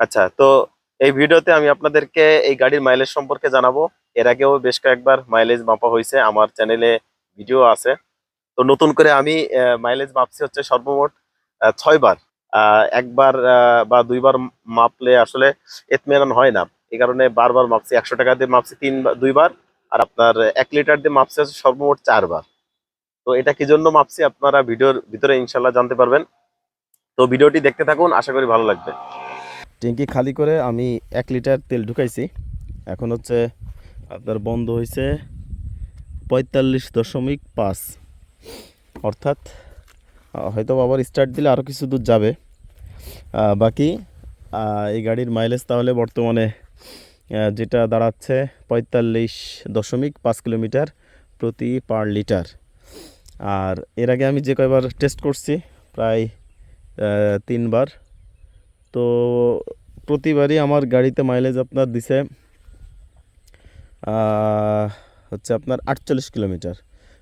আচ্ছা, তো এই ভিডিওতে আমি আপনাদেরকে এই গাড়ির মাইলেজ সম্পর্কে জানাবো। এর আগেও বেশ কয়েকবার মাইলেজ মাপা হয়েছে, আমার চ্যানেলে ভিডিও আছে। তো নতুন করে আমি মাইলেজ মাপছি হচ্ছে সর্বমোট 6 বার। একবার বা দুইবার মাপলে আসলে এতমেরান হয় না, এই কারণে বারবার মাপছি। 100 টাকা দিয়ে মাপছি 2বার, আর আপনার 1 লিটার দিয়ে মাপছি হচ্ছে সর্বমোট 4 বার। তো এটা কি জন্য মাপছি আপনারা ভিডিওর ভিতরে ইনশাল্লাহ জানতে পারবেন। তো ভিডিওটি দেখতে থাকুন, আশা করি ভালো লাগবে। ট্যাঙ্কি খালি করে আমি 1 লিটার তেল ঢুকাইছি। এখন হচ্ছে আপনার বন্ধ হয়েছে 45.5, অর্থাৎ হয়তো আবার স্টার্ট দিলে আরও কিছু দূর যাবে। বাকি এই গাড়ির মাইলেজ তাহলে বর্তমানে যেটা দাঁড়াচ্ছে 45.5 কিলোমিটার প্রতি পার লিটার। আর এর আগে আমি যে কয়বার টেস্ট করছি, প্রায় 3বার, তো প্রতিবারই আমার গাড়িতে মাইলেজ আপনার দিছে হচ্ছে আপনার 48 কিলোমিটার।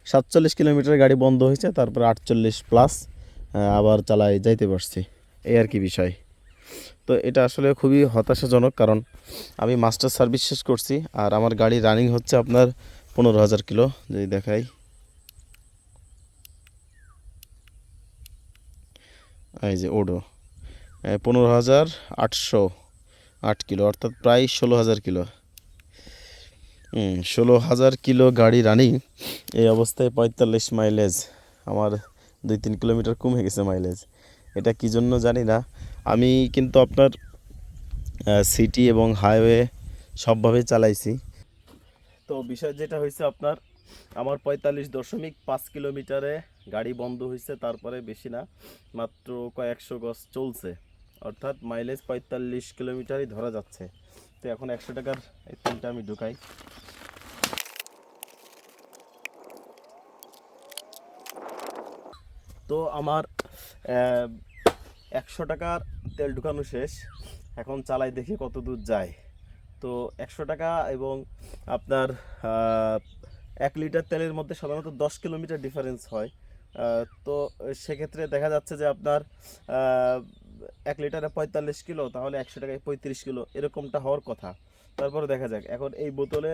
47 কিলোমিটার গাড়ি বন্ধ হয়েছে, তারপর 48+, আবার চালাই যাইতে পারছি, এই আর কি বিষয়। তো এটা আসলে খুবই হতাশাজনক, কারণ আমি মাস্টার সার্ভিস শেষ করছি আর আমার গাড়ি রানিং হচ্ছে আপনার 15,000 কিলো। যদি দেখাই, এই যে ওডো 15,808 কিলো, অর্থাৎ প্রায় 16,000 কিলো। 16,000 কিলো গাড়ি রানিং, এই অবস্থায় 45 মাইলেজ। আমার 2-3 কিলোমিটার কমে গেছে মাইলেজ। এটা কি জন্য জানি না। আমি কিন্তু আপনার সিটি এবং হাইওয়ে সবভাবেই চালাইছি। তো বিষয় যেটা হয়েছে আপনার, আমার 45.5 কিলোমিটারে গাড়ি বন্ধ হয়েছে, তারপরে বেশি না, মাত্র কয়েকশো গজ চলছে, অর্থাৎ মাইলেজ 45 কিলোমিটারই ধরা যাচ্ছে। তো এখন 100 টাকার এই তেলটা আমি ঢুকাই। তো আমার 100 টাকার তেল ঢুকানো শেষ। এখন চালাই দেখি কত দূর যায়। তো 100 টাকা এবং আপনার 1 লিটার তেলের মধ্যে সাধারণত 10 কিলোমিটার ডিফারেন্স হয়। তো সেক্ষেত্রে দেখা যাচ্ছে যে আপনার 1 লিটারে 45 কিলো, তাহলে 100 টাকায় 35 কিলো, এরকমটা হওয়ার কথা। তারপরে দেখা যাক। এখন এই বোতলে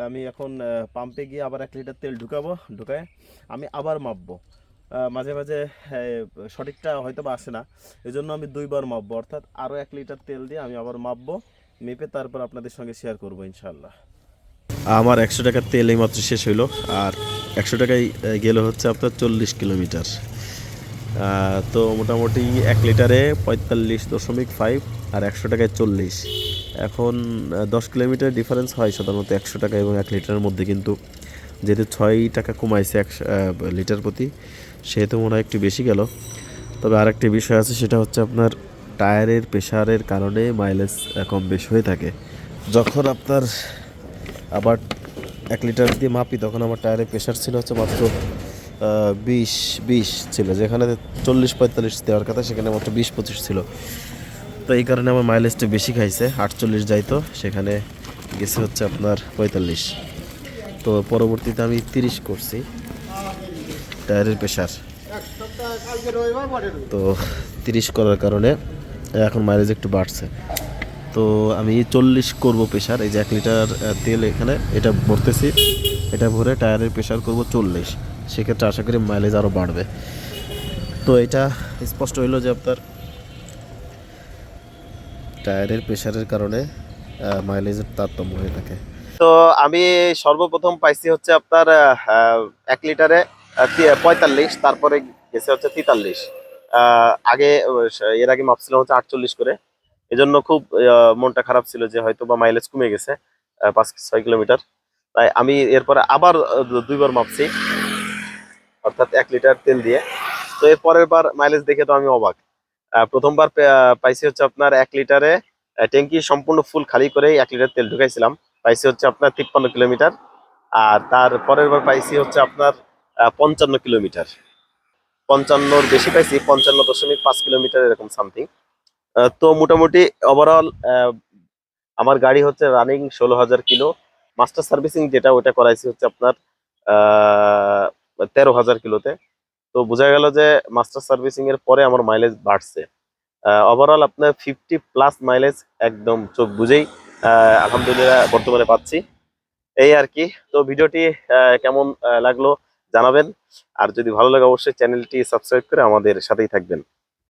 আমি এখন পাম্পে গিয়ে আবার 1 লিটার তেল ঢুকাবো, ঢুকায় আমি আবার মাপবো। মাঝে মাঝে সঠিকটা হয়তো বা আসে না, এই জন্য আমি 2বার মাপবো, অর্থাৎ আরও 1 লিটার তেল দিয়ে আমি আবার মাপবো, মেপে তারপর আপনাদের সঙ্গে শেয়ার করবো ইনশাল্লাহ। আমার 100 টাকার তেল এইমাত্র শেষ হইলো, আর 100 টাকায় গেল হচ্ছে আপনার 40 কিলোমিটার। তো মোটামুটি 1 লিটারে 45.5 আর 100 টাকায় 40। এখন 10 কিলোমিটার ডিফারেন্স হয় সাধারণত 100 টাকা এবং 1 লিটারের মধ্যে, কিন্তু যেহেতু 6 টাকা কমাইছে 1 লিটার প্রতি, সেহেতু মনে হয় একটু বেশি গেল। তবে আরেকটি বিষয় আছে, সেটা হচ্ছে আপনার টায়ারের প্রেশারের কারণে মাইলেজ কম বেশ হয়ে থাকে। যখন আপনার আবার 1 লিটার দিয়ে মাপি, তখন আমার টায়ারের প্রেশার ছিল হচ্ছে মাত্র 20-20 ছিল, যেখানে 40-45 দেওয়ার কথা, সেখানে মাত্র 20-25 ছিল। তো এই কারণে আমার মাইলেজটা বেশি খাইছে, 48 যাইতো, সেখানে গেছে হচ্ছে আপনার 45। তো পরবর্তীতে আমি 30 করছি টায়ারের প্রেশার। তো 30 করার কারণে এখন মাইলেজ একটু বাড়ছে। তো আমি 40 করব প্রেশার। এই যে 1 লিটার তেল এখানে এটা ভরতেছি, এটা ভরে টায়ারের প্রেশার করব 40। সেক্ষেত্রে আশা করি মাইলেজ আরও বাড়বে। তো এটা স্পষ্ট হইলো যে আপনার টায়ারের প্রেশারের কারণে মাইলেজের তারতম্য হয়ে থাকে। তো আমি সর্বপ্রথম পাইছি হচ্ছে আপনার 1 লিটারে 45, তারপরে গেছে হচ্ছে 43। আগে এর আগে মাপছিলাম হচ্ছে 48 করে। এজন্য খুব মনটা খারাপ ছিল যে হয়তো বা মাইলেজ কমে গেছে 5-6 কিলোমিটার। তাই আমি এরপরে আবার 2বার মাপছি, অর্থাৎ 1 লিটার তেল দিয়ে। তো এর পরের বার মাইলেজ দেখে তো আমি অবাক। প্রথমবার পাইছি হচ্ছে আপনার 1 লিটারে ট্যাঙ্কি সম্পূর্ণ ফুল খালি করে 1 লিটার তেল ঢুকাইছিলাম, পাইছি হচ্ছে আপনার 53 কিলোমিটার। আর তার পরের বার পাইছি হচ্ছে আপনার 55 কিলোমিটার। 55-র বেশি পাইছি, 55.5 কিলোমিটার এরকম সামথিং। তো মোটামুটি ওভারঅল আমার গাড়ি হচ্ছে রানিং 16,000 কিলো। মাস্টার সার্ভিসিং যেটা ওটা করাইছি হচ্ছে আপনার 13,000 কিলোতে। তো বোঝা গেল যে মাস্টার সার্ভিসিং এর পরে আমার মাইলেজ বাড়ছে। ওভারঅল আপনার 50+ মাইলেজ একদম চোখ বুঝেই আলহামদুলিল্লাহ বর্তমানে পাচ্ছি। এই আর কি। তো ভিডিওটি কেমন লাগলো জানাবেন, আর যদি ভালো লাগে অবশ্যই চ্যানেলটি সাবস্ক্রাইব করে আমাদের সাথেই থাকবেন।